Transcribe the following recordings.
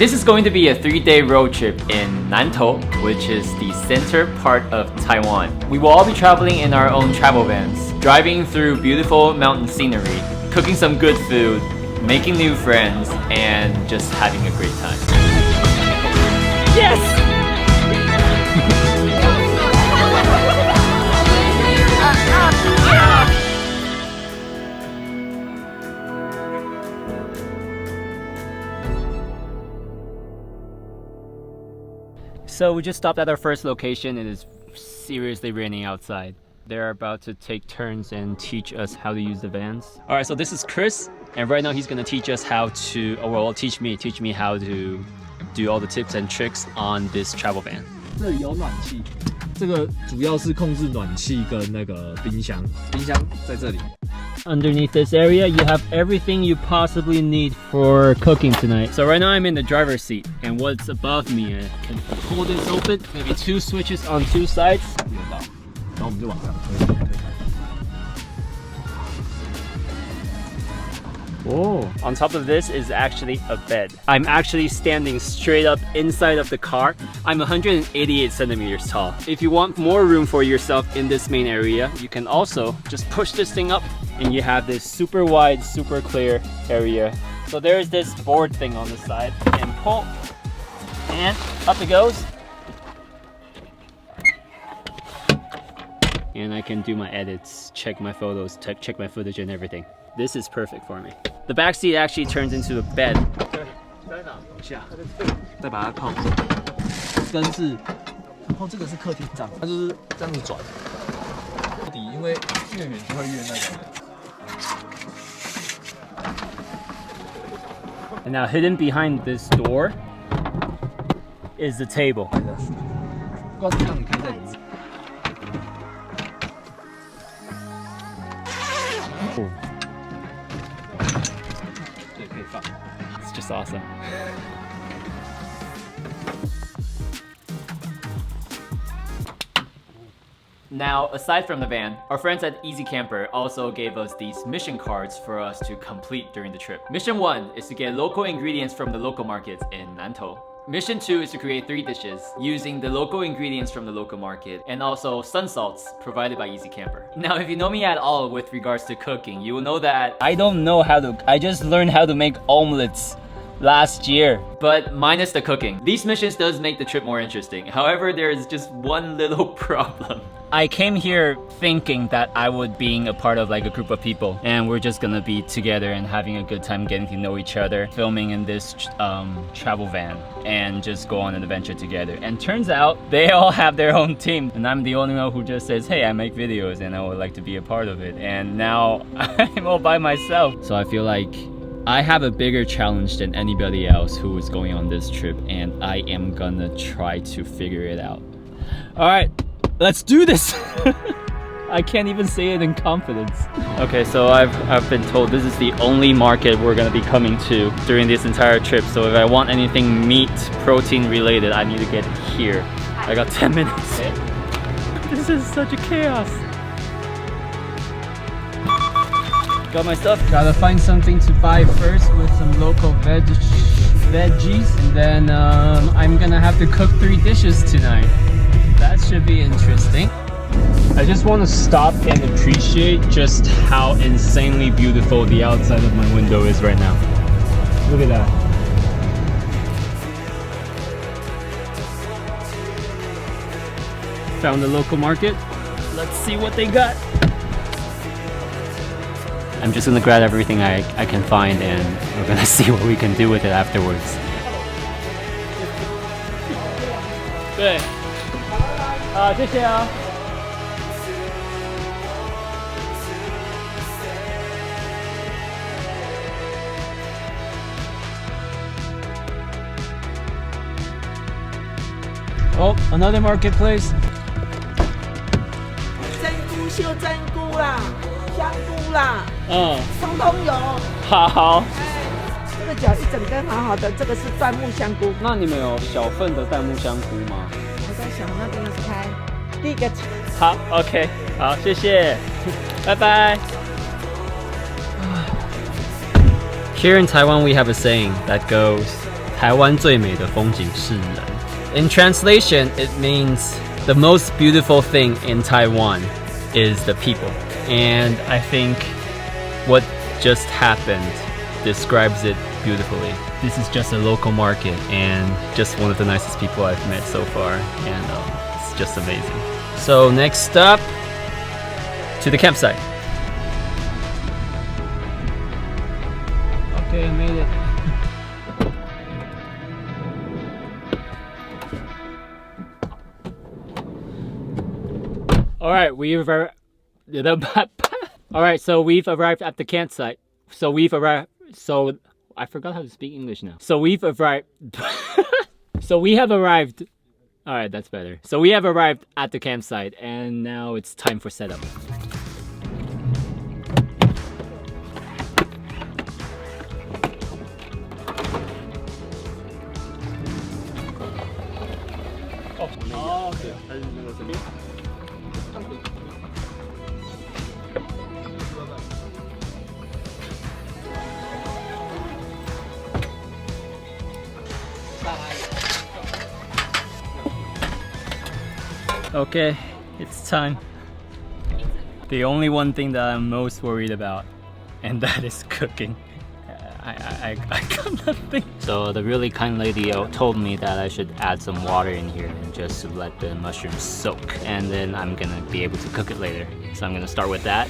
This is going to be a 3-day road trip in Nantou, which is the center part of Taiwan. We will all be traveling in our own travel vans, driving through beautiful mountain scenery, cooking some good food, making new friends, and just having a great time. Yes! So we just stopped at our first location. It is seriously raining outside. They're about to take turns and teach us how to use the vans. All right, so this is Chris, and right now he's gonna teach us how to, teach me how to do all the tips and tricks on this travel van. 这里有暖气，这个主要是控制暖气跟那个冰箱。冰箱在这里。Underneath this area, you have everything you possibly need for cooking tonight. So right now I'm in the driver's seat, and what's above me, I can pull this open, maybe 2 switches on 2 sides. 然后我们就往上推。Oh, on top of this is actually a bed. I'm actually standing straight up inside of the car. I'm 188 centimeters tall. If you want more room for yourself in this main area, you can also just push this thing up and you have this super wide, super clear area. So there's this board thing on the side, and pull, and up it goes. And I can do my edits, check my photos, check my footage and everything. This is perfect for me. The back seat actually turns into a bed. 往下，再把它靠。根是，然后这个是客厅帐，它就是这样子转。底因为越远就会越那个。And now hidden behind this door is the table. 挂这样你可以在里面。It's just awesome. Now, aside from the van, our friends at Easy Camper also gave us these mission cards for us to complete during the trip. Mission 1 is to get local ingredients from the local markets in Nantou. Mission 2 is to create 3 dishes using the local ingredients from the local market and also sun salts provided by Easy Camper. Now, if you know me at all with regards to cooking, you will know that I don't know how to, I just learned how to make omelets last year, but minus the cooking. These missions does make the trip more interesting. However, there is just one little problem. I came here thinking that I would being a part of like a group of people and we're just gonna be together and having a good time getting to know each other, filming in this travel van and just go on an adventure together. And turns out they all have their own team and I'm the only one who just says, hey, I make videos and I would like to be a part of it. And now I'm all by myself. So I feel like I have a bigger challenge than anybody else who is going on this trip and I am gonna try to figure it out. All right. Let's do this! I can't even say it in confidence. Okay, so I've been told this is the only market we're gonna be coming to during this entire trip. So if I want anything meat, protein related, I need to get here. I got 10 minutes. This is such a chaos. Got my stuff. Gotta find something to buy first with some local veggies. And then I'm gonna have to cook 3 dishes tonight. That should be interesting. I just want to stop and appreciate just how insanely beautiful the outside of my window is right now. Look at that. Found the local market. Let's see what they got. I'm just gonna grab everything I can find and we're gonna see what we can do with it afterwards. 对。谢谢啊。Oh, another marketplace. 珍菇秀珍菇啦，香菇啦，通通有。好。这个角一整根好好的，这个是椴木香菇。那你们有小份的椴木香菇吗？我在想那边的是开第一个。好 ，OK， 好，谢谢，拜拜。Here in Taiwan, we have a saying that goes, 台湾最美的风景是人。In translation, it means the most beautiful thing in Taiwan is the people. And I think what just happened describes it beautifully. This is just a local market and just one of the nicest people I've met so far, and it's just amazing. So next stop, to the campsite. Okay, I made it. All right, All right, so we've arrived at the campsite. So I forgot how to speak English now. So we've arrived. So we have arrived. All right, that's better. So we have arrived at the campsite, and now it's time for setup. Okay, it's time. The only one thing that I'm most worried about, and that is cooking. I got nothing. So the really kind lady told me that I should add some water in here and just to let the mushrooms soak, and then I'm gonna be able to cook it later. So I'm gonna start with that.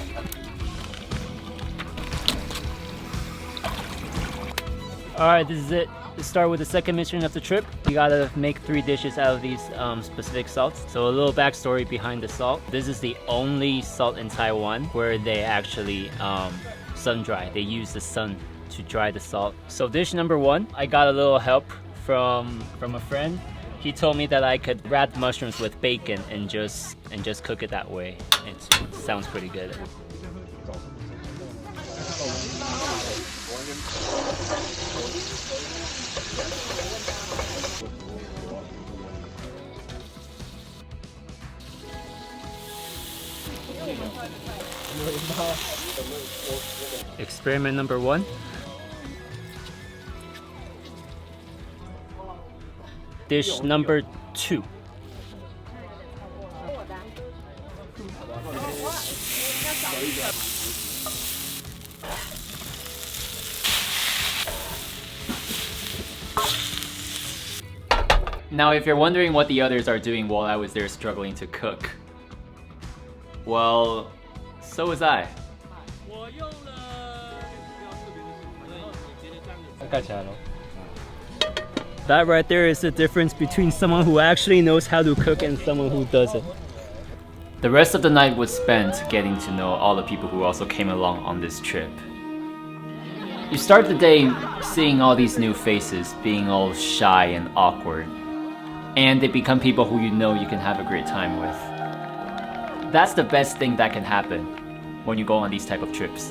Alright, this is it. Let's start with the second mission of the trip. You gotta make 3 dishes out of these specific salts. So a little backstory behind the salt. This is the only salt in Taiwan where they actually sun dry. They use the sun to dry the salt. So dish number 1, I got a little help from a friend. He told me that I could wrap mushrooms with bacon and just cook it that way. It sounds pretty good. Experiment number 1. Dish number 2. Now, if you're wondering what the others are doing while I was there struggling to cook, well, so was I. That right there is the difference between someone who actually knows how to cook and someone who doesn't. The rest of the night was spent getting to know all the people who also came along on this trip. You start the day seeing all these new faces, being all shy and awkward, and they become people who you know you can have a great time with. That's the best thing that can happen when you go on these type of trips.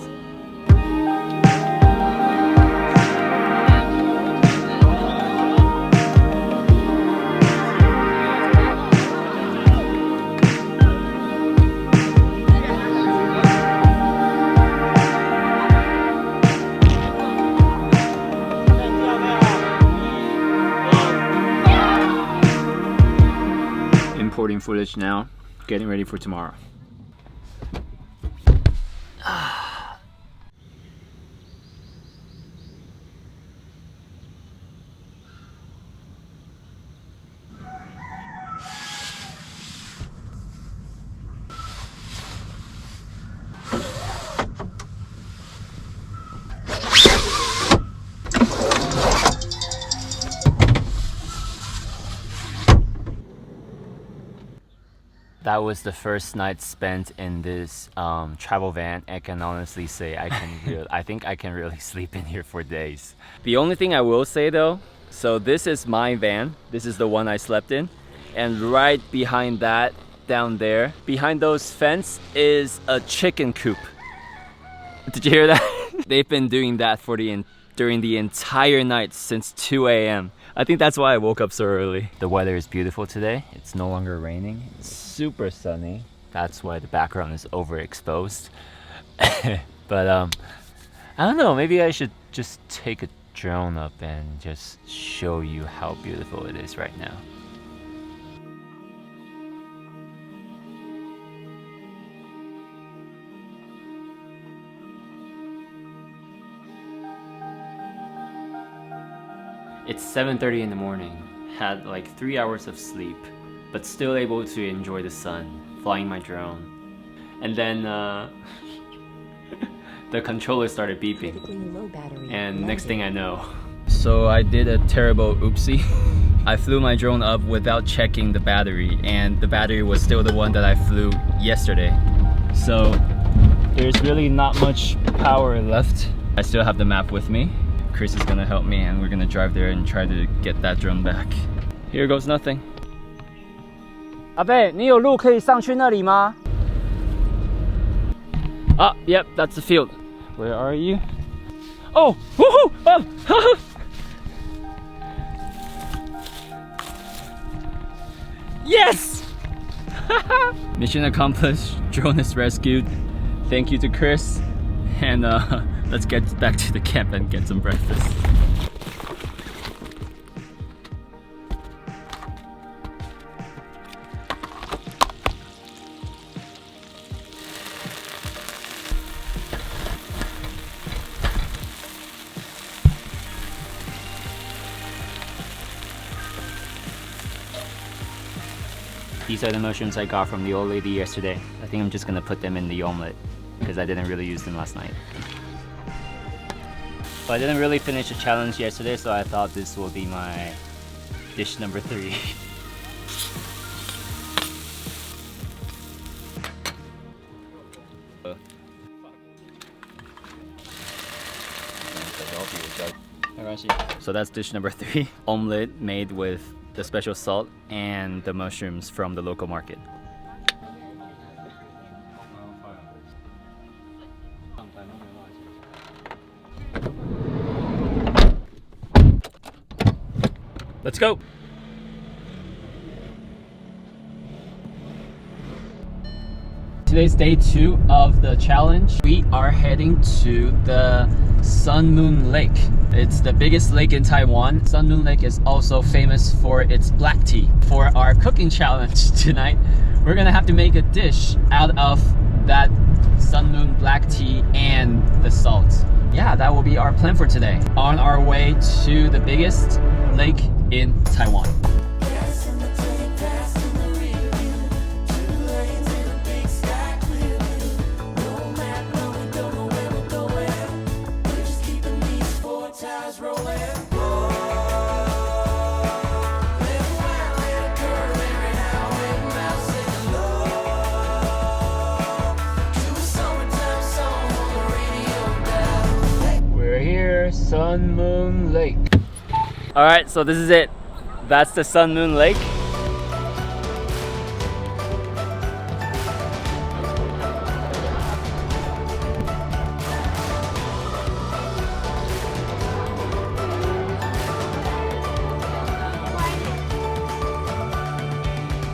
Importing footage now, getting ready for tomorrow. That was the first night spent in this travel van. I can honestly say I think I can really sleep in here for days. The only thing I will say though, so this is my van. This is the one I slept in. And right behind that, down there, behind those fence is a chicken coop. Did you hear that? They've been doing that during the entire night since 2 a.m. I think that's why I woke up so early. The weather is beautiful today. It's no longer raining. It's super sunny. That's why the background is overexposed. But I don't know, maybe I should just take a drone up and just show you how beautiful it is right now. It's 7:30 in the morning, had like 3 hours of sleep, but still able to enjoy the sun, flying my drone. And then the controller started beeping, and next thing I know, so I did a terrible oopsie. I flew my drone up without checking the battery, and the battery was still the one that I flew yesterday. So there's really not much power left. I still have the map with me. Chris is gonna help me, and we're gonna drive there and try to get that drone back. Here goes nothing. 阿贝，你有路可以上去那里吗？ Ah, yep, that's the field. Where are you? Oh, woohoo! Oh, yes! Mission accomplished. Drone is rescued. Thank you to Chris. And let's get back to the camp and get some breakfast. These are the mushrooms I got from the old lady yesterday. I think I'm just gonna put them in the omelet because I didn't really use them last night. But I didn't really finish the challenge yesterday, so I thought this will be my dish number 3. So that's dish number 3, omelet made with the special salt and the mushrooms from the local market. Let's go! Today's day 2 of the challenge. We are heading to the Sun Moon Lake. It's the biggest lake in Taiwan. Sun Moon Lake is also famous for its black tea. For our cooking challenge tonight, we're gonna have to make a dish out of that Sun Moon black tea and the salt. Yeah, that will be our plan for today. On our way to the biggest lake in Taiwan. Sun Moon Lake. Alright, so this is it. That's the Sun Moon Lake.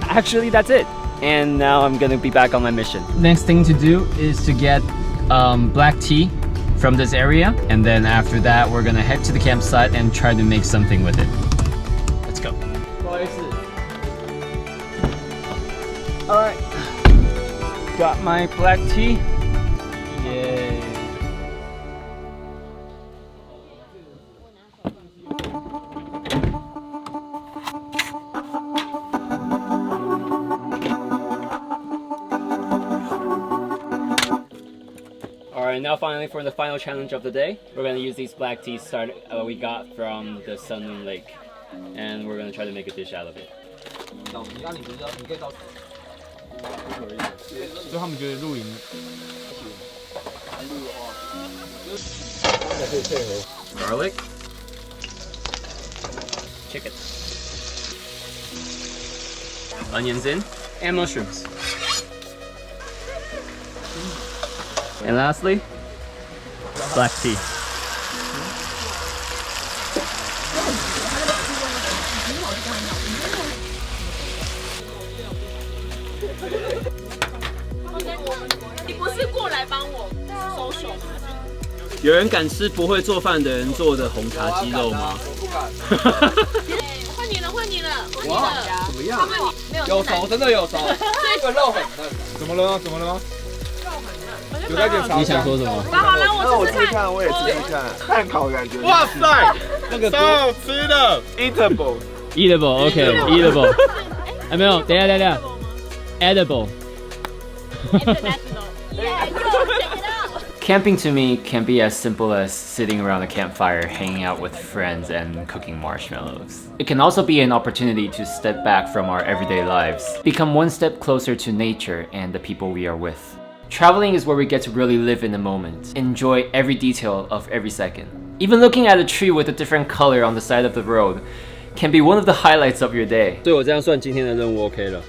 Actually, that's it. And now I'm gonna be back on my mission. Next thing to do is to get black tea from this area, and then after that we're gonna head to the campsite and try to make something with it. Let's go. Alright, got my black tea. Yay. Alright, now finally for the final challenge of the day, we're going to use these black teas we got from the Sun Moon Lake, and we're going to try to make a dish out of it. 就他们觉得露营 Garlic, chicken, onions in, and mushrooms. And lastly, black tea. 有人敢吃不会做饭的人做的红茶鸡肉吗？我不敢。换你了，换你了，换你哇，了。怎么样？他们没有有熟，真的有熟。这个肉很嫩。怎么了吗？怎么了吗？有在检查。你想说什么？好了，那我我试试看。试试看，我也试试看。碳烤感觉。哇塞，那个超好吃的 ，eatable。 Eatable，OK，eatable。哎，没有，等一下 ，edible。 International. Yeah, go, check it out. Camping to me can be as simple as sitting around a campfire, hanging out with friends, and cooking marshmallows. It can also be an opportunity to step back from our everyday lives, become one step closer to nature and the people we are with. Traveling is where we get to really live in the moment, enjoy every detail of every second. Even looking at a tree with a different color on the side of the road can be one of the highlights of your day. 对我这样算今天的任务 OK 了。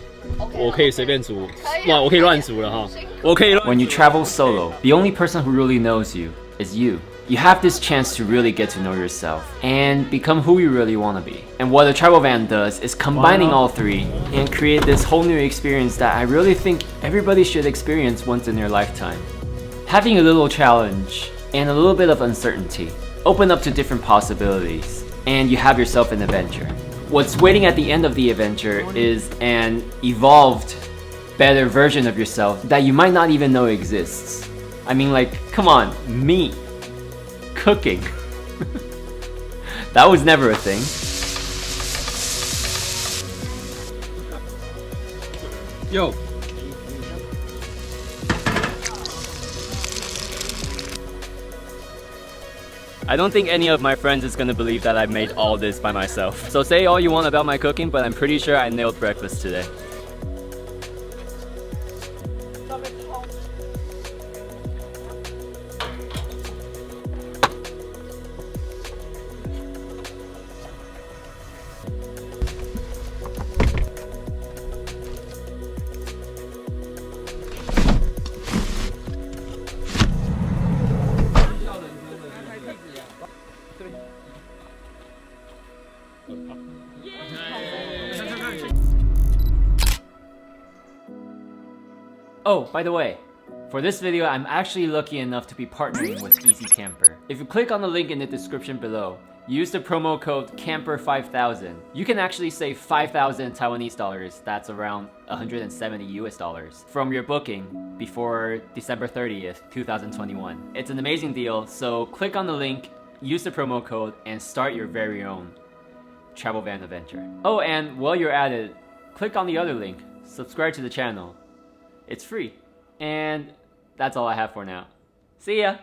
我可以随便煮，哇，我可以乱煮了哈，我可以乱。 When you travel solo, the only person who really knows you is you. You have this chance to really get to know yourself and become who you really want to be. And what a travel van does is combining all three and create this whole new experience that I really think everybody should experience once in their lifetime. Having a little challenge and a little bit of uncertainty open up to different possibilities, and you have yourself an adventure. What's waiting at the end of the adventure is an evolved, better version of yourself that you might not even know exists. I mean, like, come on, meat, cooking. That was never a thing. Yo. I don't think any of my friends is gonna believe that I made all this by myself. So say all you want about my cooking, but I'm pretty sure I nailed breakfast today. Oh, by the way, for this video, I'm actually lucky enough to be partnering with Easy Camper. If you click on the link in the description below, use the promo code CAMPER5000. You can actually save 5,000 Taiwanese dollars, that's around 170 US dollars, from your booking before December 30th, 2021. It's an amazing deal, so click on the link, use the promo code, and start your very own travel van adventure. Oh, and while you're at it, click on the other link, subscribe to the channel. It's free. And that's all I have for now. See ya!